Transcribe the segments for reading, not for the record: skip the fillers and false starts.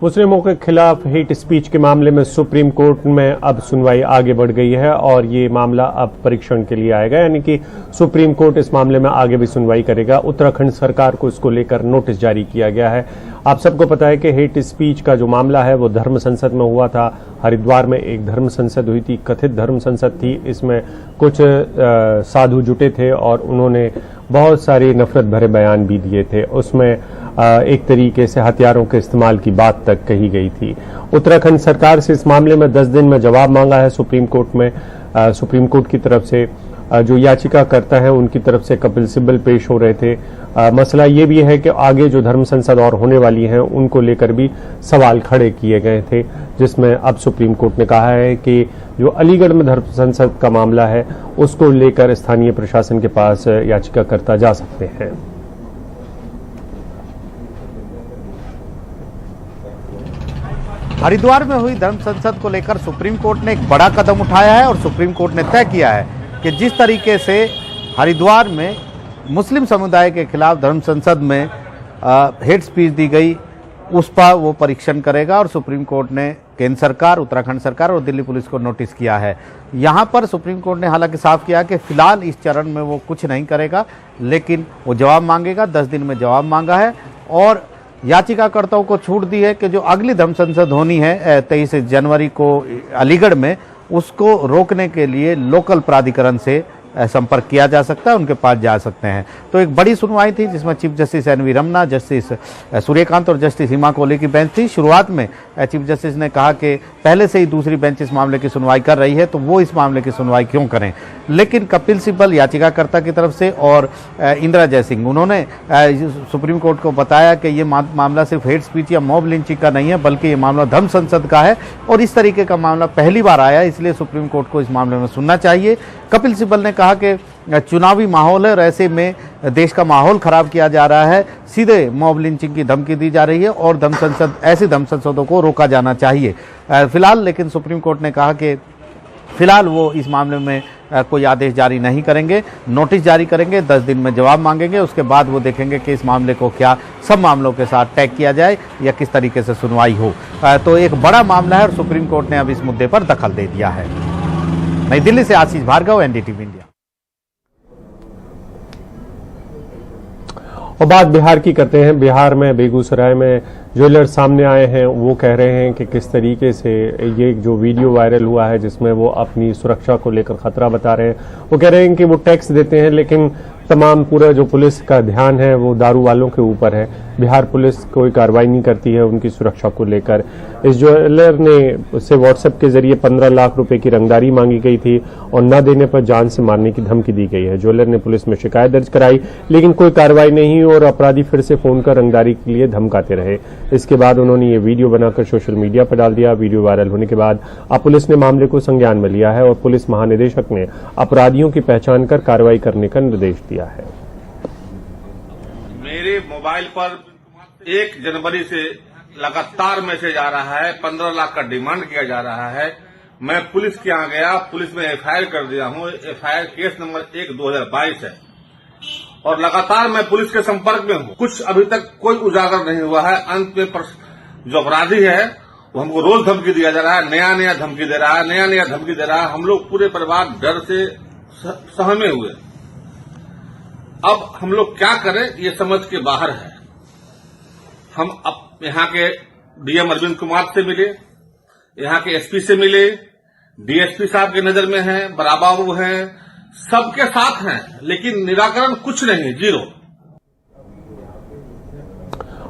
मुस्लिमों के खिलाफ हेट स्पीच के मामले में सुप्रीम कोर्ट में अब सुनवाई आगे बढ़ गई है और ये मामला अब परीक्षण के लिए आएगा, यानी कि सुप्रीम कोर्ट इस मामले में आगे भी सुनवाई करेगा। उत्तराखंड सरकार को इसको लेकर नोटिस जारी किया गया है। आप सबको पता है कि हेट स्पीच का जो मामला है वो धर्म संसद में हुआ था। हरिद्वार में एक धर्म संसद हुई थी, कथित धर्म संसद थी। इसमें कुछ साधु जुटे थे और उन्होंने बहुत सारे नफरत भरे बयान भी दिए थे। उसमें एक तरीके से हथियारों के इस्तेमाल की बात तक कही गई थी। उत्तराखंड सरकार से इस मामले में 10 दिन में जवाब मांगा है सुप्रीम कोर्ट में। सुप्रीम कोर्ट की तरफ से जो याचिका करता है उनकी तरफ से कपिल सिब्बल पेश हो रहे थे। मसला ये भी है कि आगे जो धर्म संसद और होने वाली हैं उनको लेकर भी सवाल खड़े किए गए थे, जिसमें अब सुप्रीम कोर्ट ने कहा है कि जो अलीगढ़ में धर्म संसद का मामला है उसको लेकर स्थानीय प्रशासन के पास याचिकाकर्ता जा सकते हैं। हरिद्वार में हुई धर्म संसद को लेकर सुप्रीम कोर्ट ने एक बड़ा कदम उठाया है और सुप्रीम कोर्ट ने तय किया है कि जिस तरीके से हरिद्वार में मुस्लिम समुदाय के खिलाफ धर्म संसद में हेट स्पीच दी गई उस पर वो परीक्षण करेगा। और सुप्रीम कोर्ट ने केंद्र सरकार, उत्तराखंड सरकार और दिल्ली पुलिस को नोटिस किया है। यहाँ पर सुप्रीम कोर्ट ने हालांकि साफ किया कि फिलहाल इस चरण में वो कुछ नहीं करेगा, लेकिन वो जवाब मांगेगा। 10 दिन में जवाब मांगा है और याचिकाकर्ताओं को छूट दी है कि जो अगली धर्म संसद होनी है 23 जनवरी को अलीगढ़ में, उसको रोकने के लिए लोकल प्राधिकरण से संपर्क किया जा सकता है, उनके पास जा सकते हैं। तो एक बड़ी सुनवाई थी जिसमें chief justice NV Ramana, justice Surya Kant और जस्टिस हिमा कोहली की बेंच थी। शुरुआत में चीफ जस्टिस ने कहा कि पहले से ही दूसरी बेंच इस मामले की सुनवाई कर रही है तो वो इस मामले की सुनवाई क्यों करें, लेकिन कपिल सिब्बल याचिकाकर्ता की तरफ से और इंदिरा जयसिंह उन्होंने सुप्रीम कोर्ट को बताया कि ये मामला सिर्फ हेट स्पीच या मॉब लिंचिंग का नहीं है, बल्कि ये मामला धर्म संसद का है और इस तरीके का मामला पहली बार आया, इसलिए सुप्रीम कोर्ट को इस मामले में सुनना चाहिए। कपिल सिब्बल ने कहा कि चुनावी माहौल है और ऐसे में देश का माहौल खराब किया जा रहा है, सीधे मॉब लिंचिंग की धमकी दी जा रही है और धर्म संसद, ऐसे धर्म संसदों को रोका जाना चाहिए फिलहाल। लेकिन सुप्रीम कोर्ट ने कहा कि फिलहाल वो इस मामले में कोई आदेश जारी नहीं करेंगे, नोटिस जारी करेंगे, 10 दिन में जवाब मांगेंगे, उसके बाद वो देखेंगे कि इस मामले को क्या सब मामलों के साथ टैग किया जाए या किस तरीके से सुनवाई हो। तो एक बड़ा मामला है और सुप्रीम कोर्ट ने अब इस मुद्दे पर दखल दे दिया है। नई दिल्ली से आशीष भार्गव, एनडीटीवी इंडिया। और बात बिहार की करते हैं। बिहार में बेगूसराय में ज्वेलर सामने आए हैं। वो कह रहे हैं कि किस तरीके से ये जो वीडियो वायरल हुआ है जिसमें वो अपनी सुरक्षा को लेकर खतरा बता रहे हैं, वो कह रहे हैं कि वो टैक्स देते हैं लेकिन तमाम पूरा जो पुलिस का ध्यान है वो दारू वालों के ऊपर है। बिहार पुलिस कोई कार्रवाई नहीं करती है उनकी सुरक्षा को लेकर। इस ज्वेलर ने उससे व्हाट्सएप के जरिए 15 लाख रुपए की रंगदारी मांगी गई थी और न देने पर जान से मारने की धमकी दी गई है। ज्वेलर ने पुलिस में शिकायत दर्ज कराई लेकिन कोई कार्रवाई नहीं और अपराधी फिर से फोन कर रंगदारी के लिए धमकाते रहे। इसके बाद उन्होंने ये वीडियो बनाकर सोशल मीडिया पर डाल दिया। वीडियो वायरल होने के बाद अब पुलिस ने मामले को संज्ञान में लिया है और पुलिस महानिदेशक ने अपराधियों की पहचान कर कार्रवाई करने का निर्देश दिया है। मेरे मोबाइल पर 1 जनवरी से लगातार मैसेज आ रहा है, 15 लाख का डिमांड किया जा रहा है। मैं पुलिस के यहाँ गया, पुलिस में एफआईआर कर दिया हूँ। एफआईआर केस नंबर 1/2022 है और लगातार मैं पुलिस के संपर्क में हूँ। कुछ अभी तक कोई उजागर नहीं हुआ है। अंत में जो अपराधी है वो हमको रोज धमकी दिया जा रहा है, नया धमकी दे रहा है, नया धमकी दे रहा है। हम लोग पूरे परिवार डर से सहमे हुए। अब हम लोग क्या करें ये समझ के बाहर है। हम अब यहाँ के डीएम अरविंद कुमार से मिले, यहाँ के एसपी से मिले, डीएसपी साहब के नजर में हैं, बराबा वो हैं, सबके साथ हैं, लेकिन निराकरण कुछ नहीं, जीरो।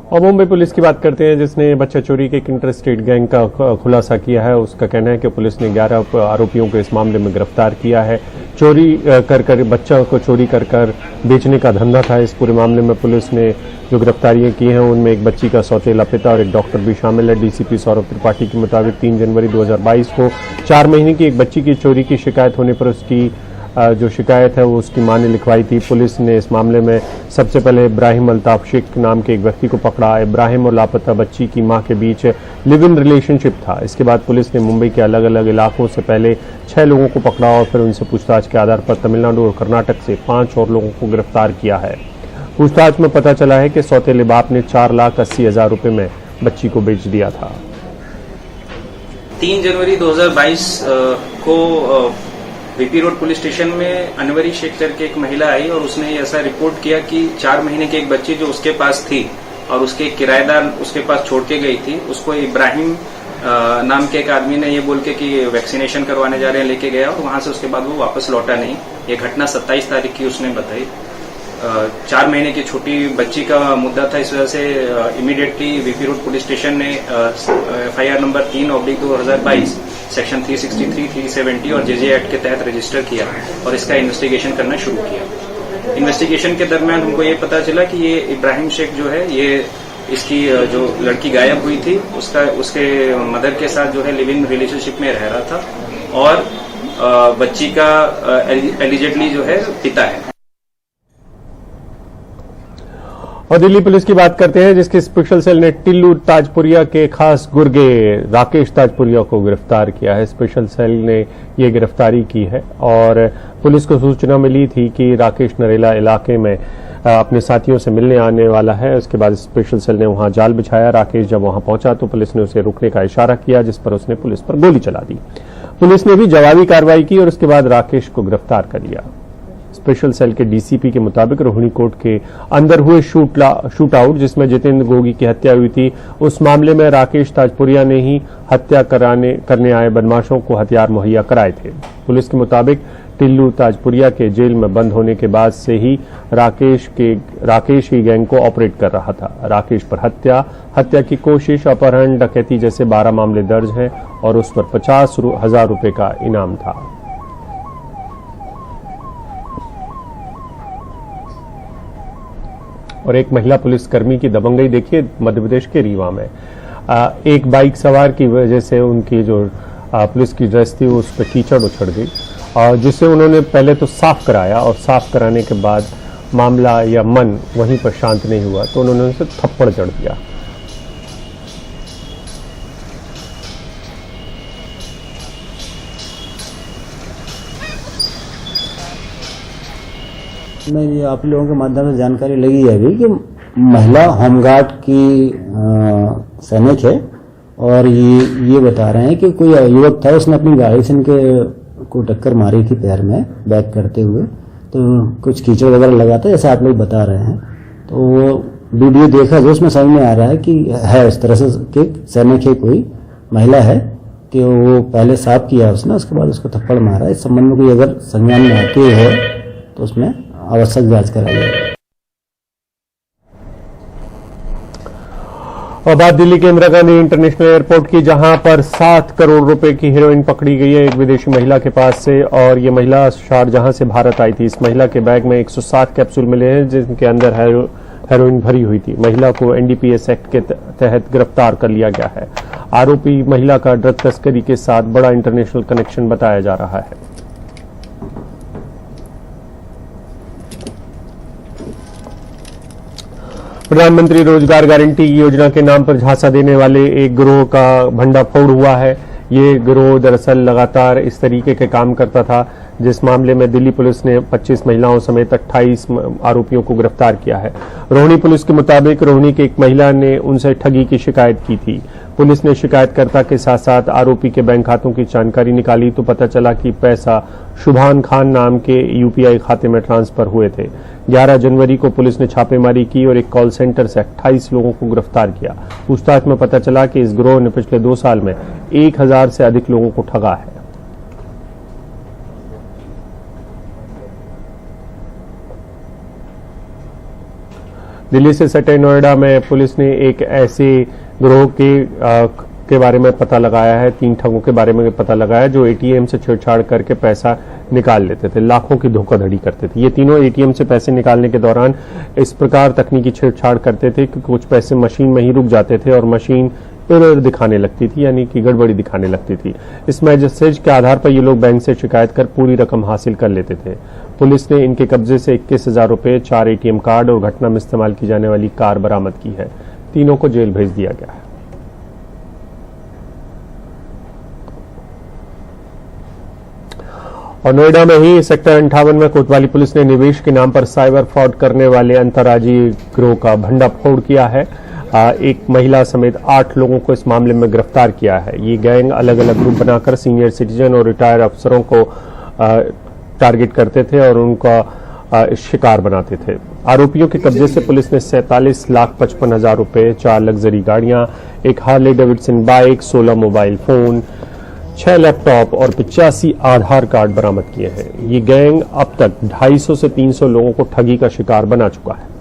और मुंबई पुलिस की बात करते हैं जिसने बच्चा चोरी के एक इंटर स्टेट गैंग का खुलासा किया है। उसका कहना है कि पुलिस ने 11 आरोपियों को इस मामले में गिरफ्तार किया है। चोरी कर बच्चा को चोरी कर बेचने का धंधा था। इस पूरे मामले में पुलिस ने जो गिरफ्तारियां की हैं उनमें एक बच्ची का सौतेला पिता और एक डॉक्टर भी शामिल है। डीसीपी सौरभ त्रिपाठी के मुताबिक 3 जनवरी 2022 को 4 महीने की एक बच्ची की चोरी की शिकायत होने पर उसकी जो शिकायत है वो उसकी मां ने लिखवाई थी। पुलिस ने इस मामले में सबसे पहले इब्राहिम अल्ताफ शेख नाम के एक व्यक्ति को पकड़ा। इब्राहिम और लापता बच्ची की मां के बीच लिव इन रिलेशनशिप था। इसके बाद पुलिस ने मुंबई के अलग अलग इलाकों से पहले 6 लोगों को पकड़ा और फिर उनसे पूछताछ के आधार पर तमिलनाडु और कर्नाटक से 5 और लोगों को गिरफ्तार किया है। पूछताछ में पता चला है कि सौतेले बाप ने 4,80,000 रुपए में बच्ची को बेच दिया था। 3 जनवरी 2022 को वीपी रोड पुलिस स्टेशन में अनवरी शेख करके एक महिला आई और उसने ऐसा रिपोर्ट किया कि 4 महीने की एक बच्ची जो उसके पास थी और उसके किराएदार उसके पास छोड़ के गई थी, उसको इब्राहिम नाम के एक आदमी ने ये बोल के कि वैक्सीनेशन करवाने जा रहे हैं लेके गया और वहां से उसके बाद वो वापस लौटा नहीं। ये घटना 27 तारीख की उसने बताई। 4 महीने की छोटी बच्ची का मुद्दा था, इस वजह से immediately VP road police station ने FIR नंबर 3/2022 सेक्शन 363, 370 और जेजे एक्ट के तहत रजिस्टर किया और इसका इन्वेस्टिगेशन करना शुरू किया। इन्वेस्टिगेशन के दरमियान हमको ये पता चला कि ये इब्राहिम शेख जो है, ये इसकी जो लड़की गायब हुई थी उसके मदर के साथ जो है लिव इन रिलेशनशिप में रह रहा था और बच्ची का एलिजिडली जो है पिता है। और दिल्ली पुलिस की बात करते हैं, जिसकी स्पेशल सेल ने टिल्लू ताजपुरिया के खास गुर्गे राकेश ताजपुरिया को गिरफ्तार किया है। स्पेशल सेल ने ये गिरफ्तारी की है और पुलिस को सूचना मिली थी कि राकेश नरेला इलाके में अपने साथियों से मिलने आने वाला है। उसके बाद स्पेशल सेल ने वहां जाल बिछाया। राकेश जब वहां पहुंचा तो पुलिस ने उसे रुकने का इशारा किया, जिस पर उसने पुलिस पर गोली चला दी। पुलिस ने भी जवाबी कार्रवाई की और उसके बाद राकेश को गिरफ्तार कर लिया। स्पेशल सेल के डीसीपी के मुताबिक रोहिणी कोर्ट के अंदर हुए शूट आउट जिसमें जितेंद्र गोगी की हत्या हुई थी, उस मामले में राकेश ताजपुरिया ने ही हत्या करने आए बदमाशों को हथियार मुहैया कराए थे। पुलिस के मुताबिक टिल्लू ताजपुरिया के जेल में बंद होने के बाद से ही राकेश ही गैंग को ऑपरेट कर रहा था। राकेश पर हत्या की कोशिश, अपहरण, डकैती जैसे 12 मामले दर्ज हैं और उस पर 50,000 रुपए का इनाम था। और एक महिला पुलिसकर्मी की दबंगई देखिए मध्य प्रदेश के रीवा में। एक बाइक सवार की वजह से उनकी जो पुलिस की ड्रेस थी उस पर कीचड़ उछड़ गई और जिसे उन्होंने पहले तो साफ कराया और साफ कराने के बाद मामला या मन वहीं पर शांत नहीं हुआ तो उन्होंने उसे थप्पड़ जड़ दिया। मैं आप लोगों के माध्यम से जानकारी लगी है अभी कि महिला होमगार्ड की सैनिक है और ये बता रहे हैं कि कोई युवक था, उसने अपनी गाड़ी से इनके को टक्कर मारी थी पैर में बैक करते हुए, तो कुछ कीचड़ वगैरह लगा था जैसे आप लोग बता रहे हैं। तो वो वीडियो देखा जो उसमें समझ में आ रहा है कि है इस तरह से कि सैनिक है, कोई महिला है कि वो पहले साफ किया उसने, उसके बाद उसको थप्पड़ मारा। इस संबंध में कोई अगर संज्ञान में आती है तो उसमें आवश्यक जांच कराई जाए। और बात दिल्ली के इंदिरा गांधी इंटरनेशनल एयरपोर्ट की, जहां पर 7 करोड़ रुपए की हेरोइन पकड़ी गई है एक विदेशी महिला के पास से और ये महिला शारजहां से भारत आई थी। इस महिला के बैग में 107 कैप्सूल मिले हैं जिनके अंदर हेरोइन भरी हुई थी। महिला को एनडीपीएस एक्ट के तहत गिरफ्तार कर लिया गया है। आरोपी महिला का ड्रग तस्करी के साथ बड़ा इंटरनेशनल कनेक्शन बताया जा रहा है। प्रधानमंत्री रोजगार गारंटी योजना के नाम पर झांसा देने वाले एक गिरोह का भंडाफोड़ हुआ है। ये गिरोह दरअसल लगातार इस तरीके के काम करता था, जिस मामले में दिल्ली पुलिस ने 25 महिलाओं समेत 28 आरोपियों को गिरफ्तार किया है। रोहिणी पुलिस के मुताबिक रोहिणी की एक महिला ने उनसे ठगी की शिकायत की थी। पुलिस ने शिकायतकर्ता के साथ साथ आरोपी के बैंक खातों की जानकारी निकाली तो पता चला कि पैसा शुभान खान नाम के यूपीआई खाते में ट्रांसफर हुए थे। 11 जनवरी को पुलिस ने छापेमारी की और एक कॉल सेंटर से 28 लोगों को गिरफ्तार किया। पूछताछ में पता चला कि इस गिरोह ने पिछले 2 साल में 1000 से अधिक लोगों को ठगा है। दिल्ली से सटे नोएडा में पुलिस ने एक ऐसे गिरोह के बारे में पता लगाया है, 3 ठगों के बारे में पता लगाया जो एटीएम से छेड़छाड़ करके पैसा निकाल लेते थे, लाखों की धोखाधड़ी करते थे। ये तीनों एटीएम से पैसे निकालने के दौरान इस प्रकार तकनीकी छेड़छाड़ करते थे कि कुछ पैसे मशीन में ही रुक जाते थे और मशीन एरर दिखाने लगती थी, यानी कि गड़बड़ी दिखाने लगती थी। इस मैसेज के आधार पर ये लोग बैंक से शिकायत कर पूरी रकम हासिल कर लेते थे। पुलिस ने इनके कब्जे से 21,000 रुपए, 4 एटीएम कार्ड और घटना में इस्तेमाल की जाने वाली कार बरामद की है। तीनों को जेल भेज दिया गया है। और नोएडा में ही सेक्टर 58 में कोतवाली पुलिस ने निवेश के नाम पर साइबर फ्रॉड करने वाले अंतर्राज्यीय गिरोह का भंडाफोड़ किया है। एक महिला समेत 8 लोगों को इस मामले में गिरफ्तार किया है। ये गैंग अलग अलग ग्रुप बनाकर सीनियर सिटीजन और रिटायर्ड अफसरों को टारगेट करते थे और उनका शिकार बनाते थे। आरोपियों के कब्जे से पुलिस ने 47,55,000 रुपए, 4 लग्जरी गाड़ियां, एक Harley Davidson bike, 16 mobile phone, 6 laptop और 85 आधार कार्ड बरामद किए हैं। ये गैंग अब तक 250 से 300 लोगों को ठगी का शिकार बना चुका है।